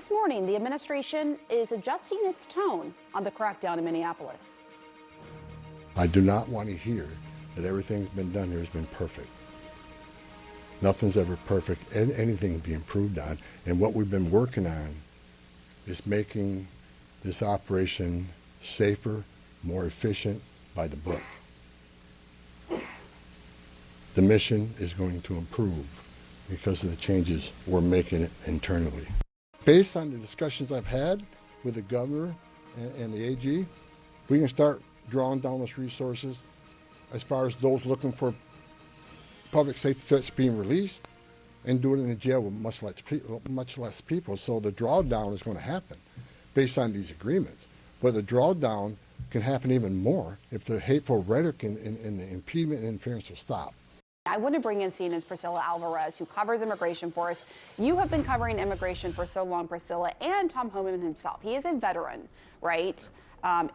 this morning, the administration is adjusting its tone on the crackdown in Minneapolis. I do not want to hear that everything's been done here has been perfect. Nothing's ever perfect, and anything can be improved on. And what we've been working on is making this operation safer, more efficient, by the book. The mission is going to improve because of the changes we're making internally. Based on the discussions I've had with the governor and the AG, we can start drawing down those resources as far as those looking for public safety threats being released, and do it in the jail with much less people. So the drawdown is going to happen based on these agreements. But the drawdown can happen even more if the hateful rhetoric and the impediment and interference will stop. I want to bring in CNN's Priscilla Alvarez, who covers immigration for us. You have been covering immigration for so long, Priscilla, and Tom Homan himself. He is a veteran, right,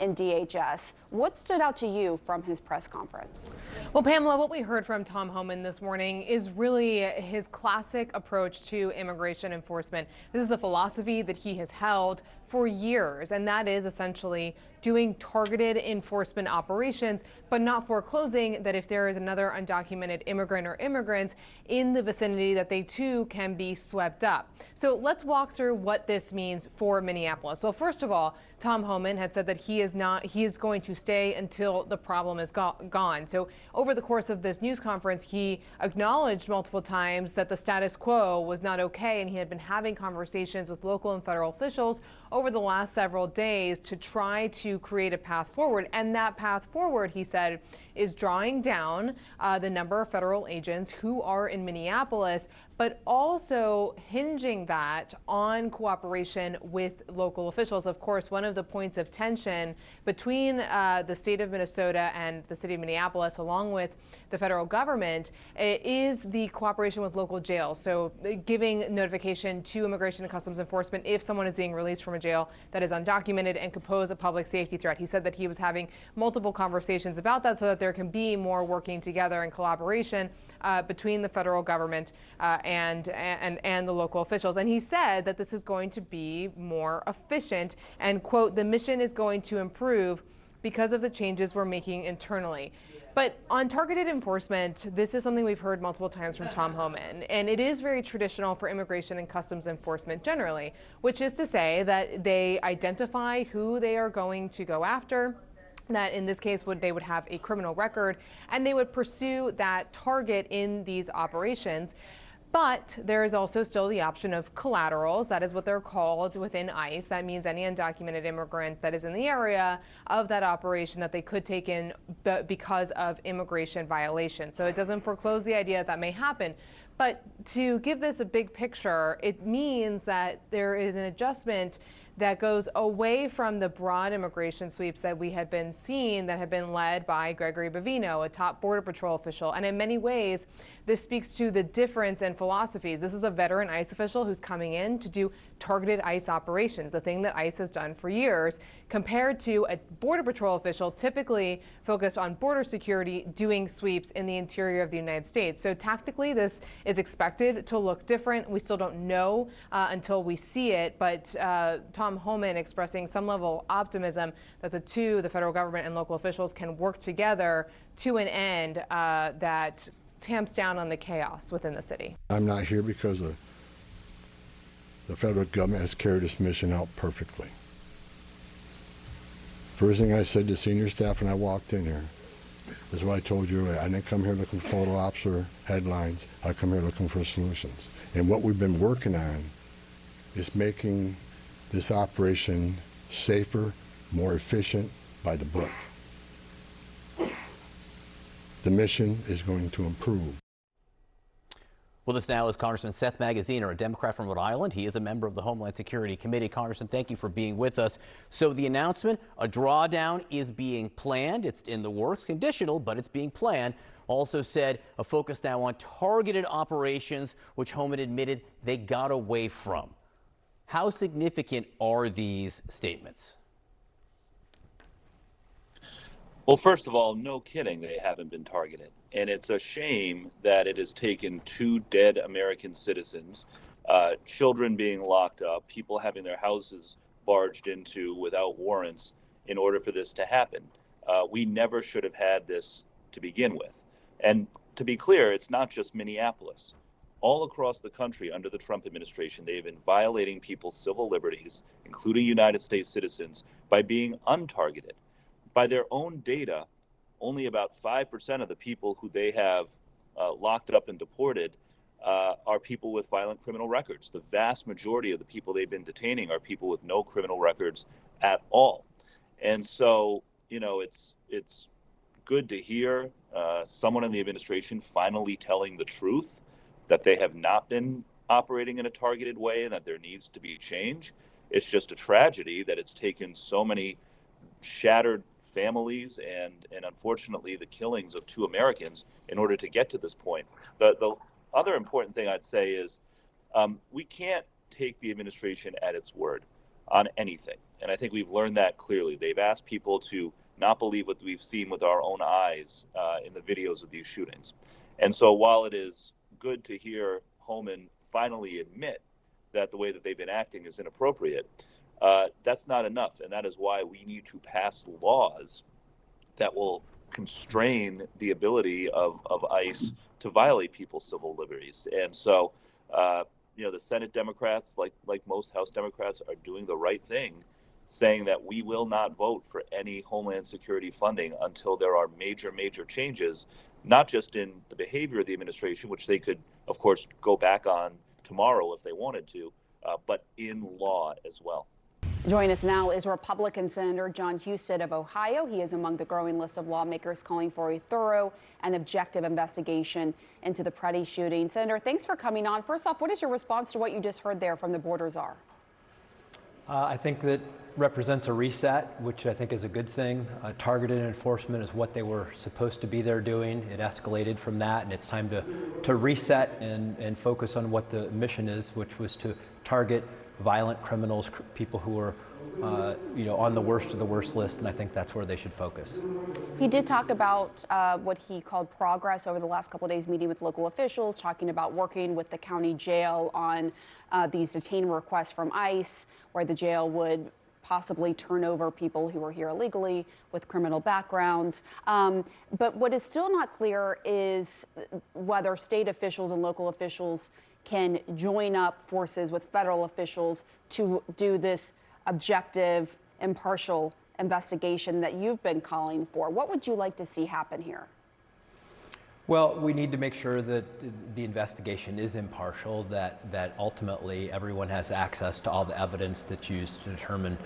in DHS. What stood out to you from his press conference? Well, Pamela, what we heard from Tom Homan this morning is really his classic approach to immigration enforcement. This is a philosophy that he has held for years, and that is essentially doing targeted enforcement operations, but not foreclosing that if there is another undocumented immigrant or immigrants in the vicinity, that they too can be swept up. So let's walk through what this means for Minneapolis. Well, first of all, Tom Homan had said that he is going to stay until the problem is gone. So over the course of this news conference, he acknowledged multiple times that the status quo was not okay, and he had been having conversations with local and federal officials over the last several days to try to create a path forward. And that path forward, he said, is drawing down the number of federal agents who are in Minneapolis, but also hinging that on cooperation with local officials. Of course, one of the points of tension between the state of Minnesota and the city of Minneapolis, along with the federal government, is the cooperation with local jails. So giving notification to Immigration and Customs Enforcement if someone is being released from a jail that is undocumented and could pose a public safety threat. He said that he was having multiple conversations about that so that there can be more working together and collaboration between the federal government and the local officials. And he said that this is going to be more efficient and, quote, the mission is going to improve because of the changes we're making internally. But on targeted enforcement, this is something we've heard multiple times from Tom Homan, and it is very traditional for Immigration and Customs Enforcement generally, which is to say that they identify who they are going to go after, that in this case they would have a criminal record, and they would pursue that target in these operations. But there is also still the option of collaterals. That is what they're called within ICE. That means any undocumented immigrant that is in the area of that operation that they could take in because of immigration violation. So it doesn't foreclose the idea that may happen. But to give this a big picture, it means that there is an adjustment that goes away from the broad immigration sweeps that we had been seeing that have been led by Gregory Bavino, a top Border Patrol official. And in many ways, this speaks to the difference in philosophies. This is a veteran ICE official who's coming in to do targeted ICE operations, the thing that ICE has done for years, compared to a Border Patrol official typically focused on border security, doing sweeps in the interior of the United States. So tactically, this is expected to look different. We still don't know until we see it, but Tom Homan expressing some level of optimism that the federal government and local officials, can work together to an end that tamps down on the chaos within the city. I'm not here because the federal government has carried this mission out perfectly. First thing I said to senior staff when I walked in here is what I told you. I didn't come here looking for photo ops or headlines. I come here looking for solutions. And what we've been working on is making this operation safer, more efficient, by the book. The mission is going to improve. With us now is Congressman Seth Magaziner, a Democrat from Rhode Island. He is a member of the Homeland Security Committee. Congressman, thank you for being with us. So the announcement, a drawdown is being planned. It's in the works, conditional, but it's being planned. Also said a focus now on targeted operations, which Homan admitted they got away from. How significant are these statements? Well, first of all, no kidding, they haven't been targeted. And it's a shame that it has taken 2 dead American citizens children being locked up, people having their houses barged into without warrants in order for this to happen. We never should have had this to begin with. And to be clear, it's not just Minneapolis. All across the country under the Trump administration, they've been violating people's civil liberties, including United States citizens, by being untargeted. By their own data, only about 5% of the people who they have locked up and deported are people with violent criminal records. The vast majority of the people they've been detaining are people with no criminal records at all. And so, you know, it's good to hear someone in the administration finally telling the truth, that they have not been operating in a targeted way and that there needs to be change. It's just a tragedy that it's taken so many shattered families and unfortunately the killings of 2 Americans in order to get to this point. The other important thing I'd say is we can't take the administration at its word on anything. And I think we've learned that clearly. They've asked people to not believe what we've seen with our own eyes in the videos of these shootings. And so while it is good to hear Homan finally admit that the way that they've been acting is inappropriate, that's not enough. And that is why we need to pass laws that will constrain the ability of ICE to violate people's civil liberties. And so, you know, the Senate Democrats, like most House Democrats, are doing the right thing, saying that we will not vote for any Homeland Security funding until there are major changes, not just in the behavior of the administration, which they could, of course, go back on tomorrow if they wanted to, but in law as well. Joining us now is Republican Senator Jon Husted of Ohio. He is among the growing list of lawmakers calling for a thorough and objective investigation into the Preddy shooting. Senator, thanks for coming on. First off, what is your response to what you just heard there from the border czar? I think that represents a reset, which I think is a good thing. Targeted enforcement is what they were supposed to be there doing. It escalated from that, and it's time to reset and focus on what the mission is, which was to target violent criminals, people who are on the worst of the worst list, and I think that's where they should focus. He did talk about what he called progress over the last couple of days, meeting with local officials, talking about working with the county jail on these detainment requests from ICE, where the jail would possibly turn over people who were here illegally with criminal backgrounds. But what is still not clear is whether state officials and local officials can join up forces with federal officials to do this objective, impartial investigation that you've been calling for. What would you like to see happen here? Well, we need to make sure that the investigation is impartial, that ultimately everyone has access to all the evidence that's used to determine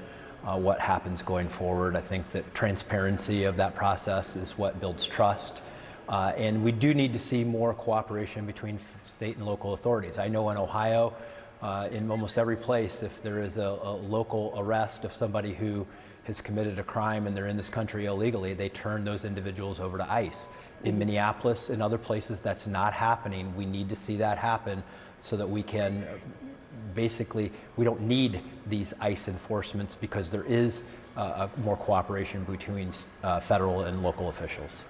what happens going forward. I think that transparency of that process is what builds trust. And we do need to see more cooperation between state and local authorities. I know in Ohio, in almost every place, if there is a local arrest of somebody who has committed a crime and they're in this country illegally, they turn those individuals over to ICE. In Minneapolis and other places, that's not happening. We need to see that happen so that we can we don't need these ICE enforcements because there is more cooperation between federal and local officials.